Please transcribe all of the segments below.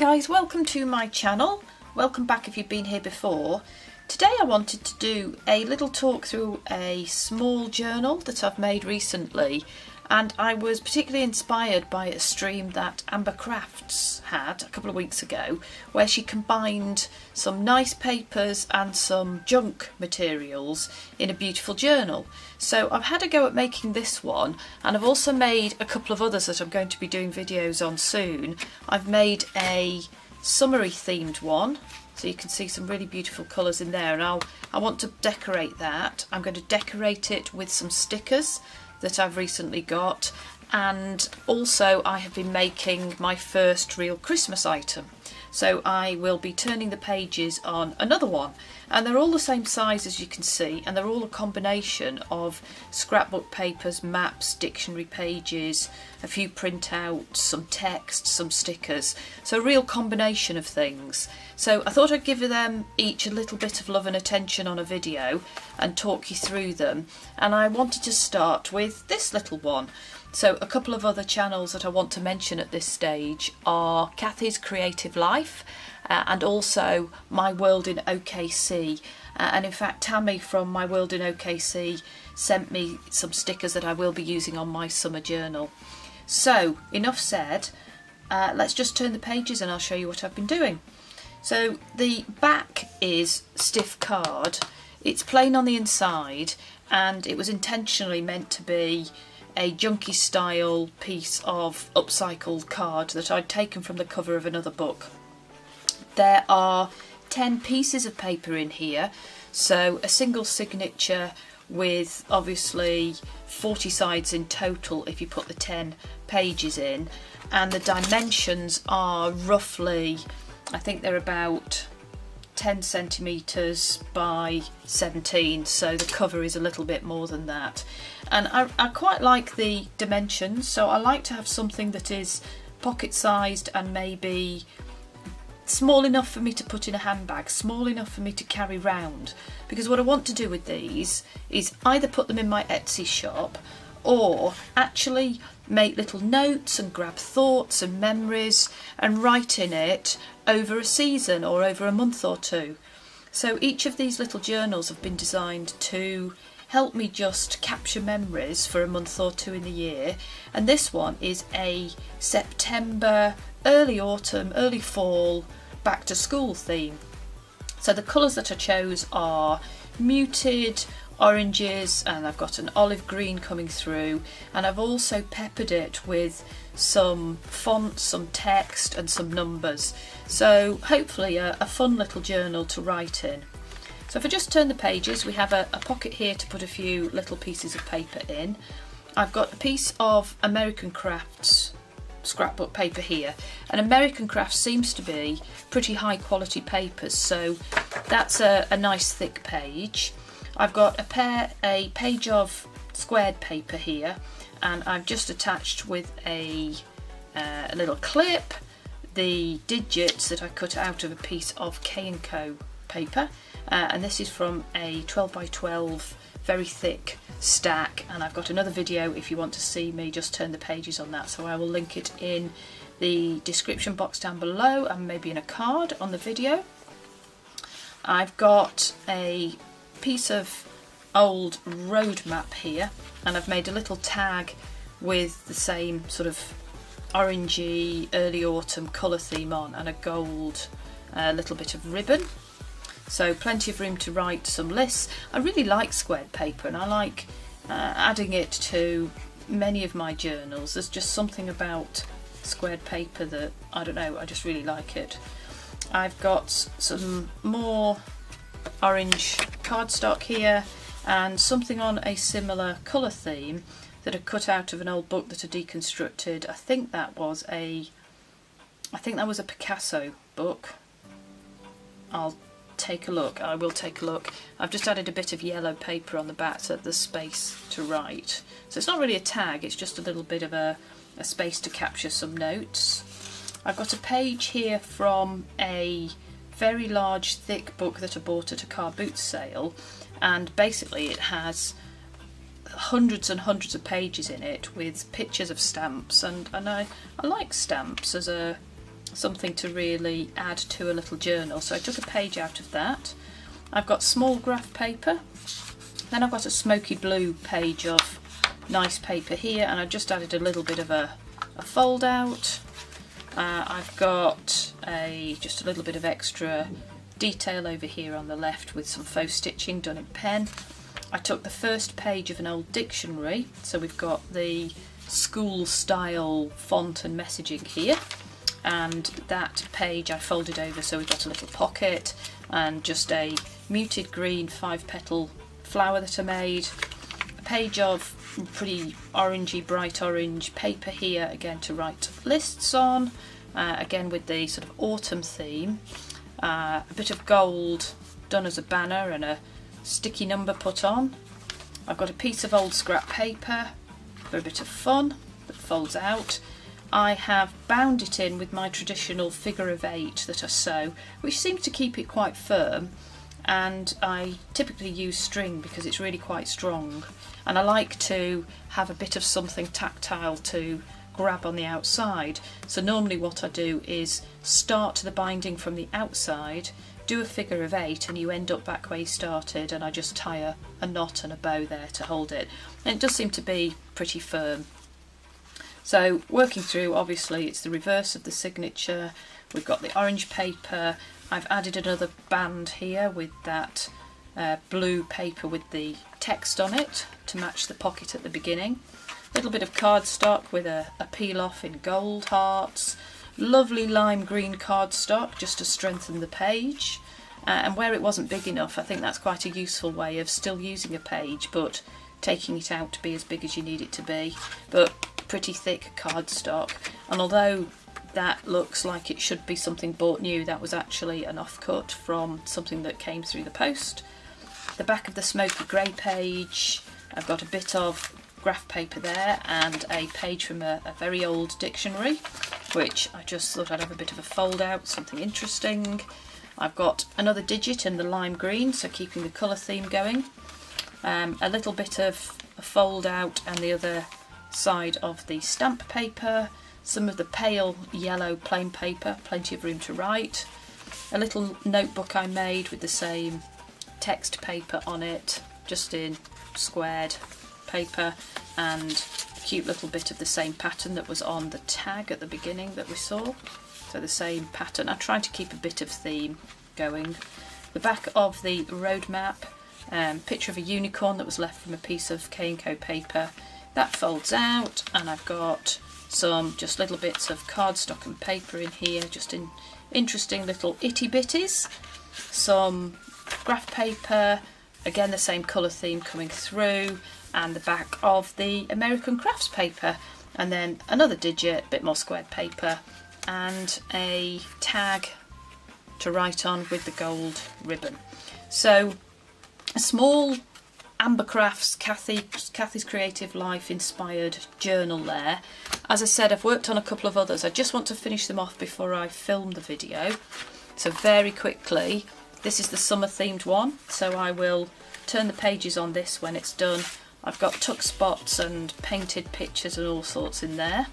guys, welcome to my channel. Welcome back if you've been here before. Today I wanted to do a little talk through a small journal that I've made recently, and I was particularly inspired by a stream that Amber Crafts had a couple of weeks ago, where she combined some nice papers and some junk materials in a beautiful journal. So I've had a go at making this one, and I've also made a couple of others that I'm going to be doing videos on soon. I've made a summery themed one, so you can see some really beautiful colours in there, and I want to decorate that. I'm going to decorate it with some stickers that I've recently got, and also I have been making my first real Christmas item. So I will be turning the pages on another one, and they're all the same size as you can see, and they're all a combination of scrapbook papers, maps, dictionary pages, a few printouts, some text, some stickers, so a real combination of things. So I thought I'd give them each a little bit of love and attention on a video and talk you through them, and I wanted to start with this little one. So a couple of other channels that I want to mention at this stage are Kathie's Creative Life and also My World in OKC. And in fact, Tammy from My World in OKC sent me some stickers that I will be using on my summer journal. So enough said, let's just turn the pages and I'll show you what I've been doing. So the back is stiff card. It's plain on the inside, and it was intentionally meant to be a junky style piece of upcycled card that I'd taken from the cover of another book. There are 10 pieces of paper in here, so a single signature with obviously 40 sides in total if you put the 10 pages in, and the dimensions are roughly, I think they're about 10 centimetres by 17, so the cover is a little bit more than that. And I quite like the dimensions, so I like to have something that is pocket sized and maybe small enough for me to put in a handbag, small enough for me to carry round, because what I want to do with these is either put them in my Etsy shop or actually make little notes and grab thoughts and memories and write in it over a season or over a month or two. So each of these little journals have been designed to help me just capture memories for a month or two in the year, and this one is a September, early autumn, early fall, back to school theme. So the colours that I chose are muted oranges, and I've got an olive green coming through, and I've also peppered it with some fonts, some text and some numbers, so hopefully a fun little journal to write in. So if I just turn the pages, we have a pocket here to put a few little pieces of paper in. I've got a piece of American Crafts scrapbook paper here, and American Crafts seems to be pretty high quality papers, so that's a nice thick page. I've got a page of squared paper here, and I've just attached with a little clip the digits that I cut out of a piece of K&Co paper, and this is from a 12 by 12 very thick stack, and I've got another video if you want to see me just turn the pages on that, so I will link it in the description box down below and maybe in a card on the video. I've got a piece of old road map here, and I've made a little tag with the same sort of orangey early autumn colour theme on, and a gold little bit of ribbon, so plenty of room to write some lists. I really like squared paper, and I like adding it to many of my journals. There's just something about squared paper that, I don't know, I just really like it. I've got some more orange cardstock here, and something on a similar colour theme that I cut out of an old book that I deconstructed. I think that was a Picasso book. I'll take a look. I will take a look. I've just added a bit of yellow paper on the back so that there's space to write. So it's not really a tag, it's just a little bit of a space to capture some notes. I've got a page here from a very large thick book that I bought at a car boot sale, and basically it has hundreds and hundreds of pages in it with pictures of stamps, and I like stamps as a something to really add to a little journal. So I took a page out of that. I've got small graph paper, then I've got a smoky blue page of nice paper here, and I've just added a little bit of a fold out. I've got just a little bit of extra detail over here on the left with some faux stitching done in pen. I took the first page of an old dictionary, so we've got the school style font and messaging here, and that page I folded over so we've got a little pocket, and just a muted green 5-petal flower that I made. A page of pretty orangey, bright orange paper here, again to write lists on, again with the sort of autumn theme. A bit of gold done as a banner and a sticky number put on. I've got a piece of old scrap paper for a bit of fun that folds out. I have bound it in with my traditional figure of 8 that I sew, which seems to keep it quite firm, and I typically use string because it's really quite strong, and I like to have a bit of something tactile to grab on the outside. So normally what I do is start the binding from the outside, do a figure of 8, and you end up back where you started, and I just tie a knot and a bow there to hold it, and it does seem to be pretty firm. So working through, obviously it's the reverse of the signature. We've got the orange paper. I've added another band here with that blue paper with the text on it to match the pocket at the beginning. A little bit of cardstock with a peel off in gold hearts. Lovely lime green cardstock just to strengthen the page, and where it wasn't big enough, I think that's quite a useful way of still using a page but taking it out to be as big as you need it to be, but pretty thick cardstock. And although that looks like it should be something bought new, that was actually an offcut from something that came through the post. The back of the smoky grey page, I've got a bit of graph paper there and a page from a very old dictionary, which I just thought I'd have a bit of a fold out, something interesting. I've got another digit in the lime green, so keeping the colour theme going. A little bit of a fold out and the other side of the stamp paper, some of the pale yellow plain paper, plenty of room to write. A little notebook I made with the same text paper on it, just in squared paper, and a cute little bit of the same pattern that was on the tag at the beginning that we saw. So the same pattern. I tried to keep a bit of theme going. The back of the road map, picture of a unicorn that was left from a piece of K&Co paper. That folds out, and I've got some just little bits of cardstock and paper in here, just in interesting little itty bitties. Some graph paper, again the same colour theme coming through, and the back of the American crafts paper, and then another digit, bit more squared paper, and a tag to write on with the gold ribbon. So a small Amber Crafts Kathie's Creative Life inspired journal there. As I said, I've worked on a couple of others. I just want to finish them off before I film the video. So very quickly, this is the summer themed one, so I will turn the pages on this when it's done. I've got tuck spots and painted pictures and all sorts in there.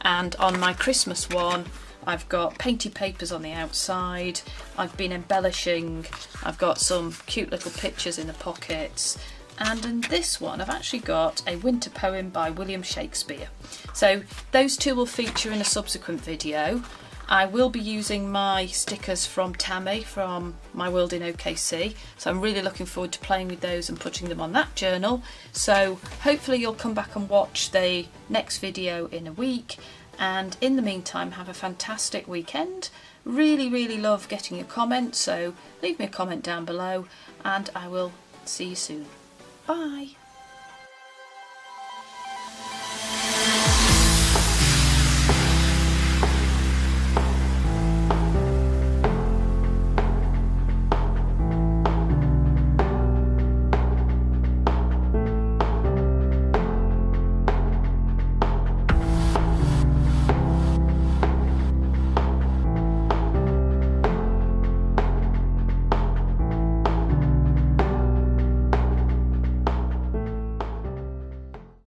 And on my Christmas one, I've got painted papers on the outside. I've been embellishing. I've got some cute little pictures in the pockets. And in this one, I've actually got a winter poem by William Shakespeare. So those two will feature in a subsequent video. I will be using my stickers from Tammy from My World in OKC, so I'm really looking forward to playing with those and putting them on that journal. So hopefully you'll come back and watch the next video in a week, and in the meantime have a fantastic weekend. Really love getting your comments, so leave me a comment down below and I will see you soon. Bye!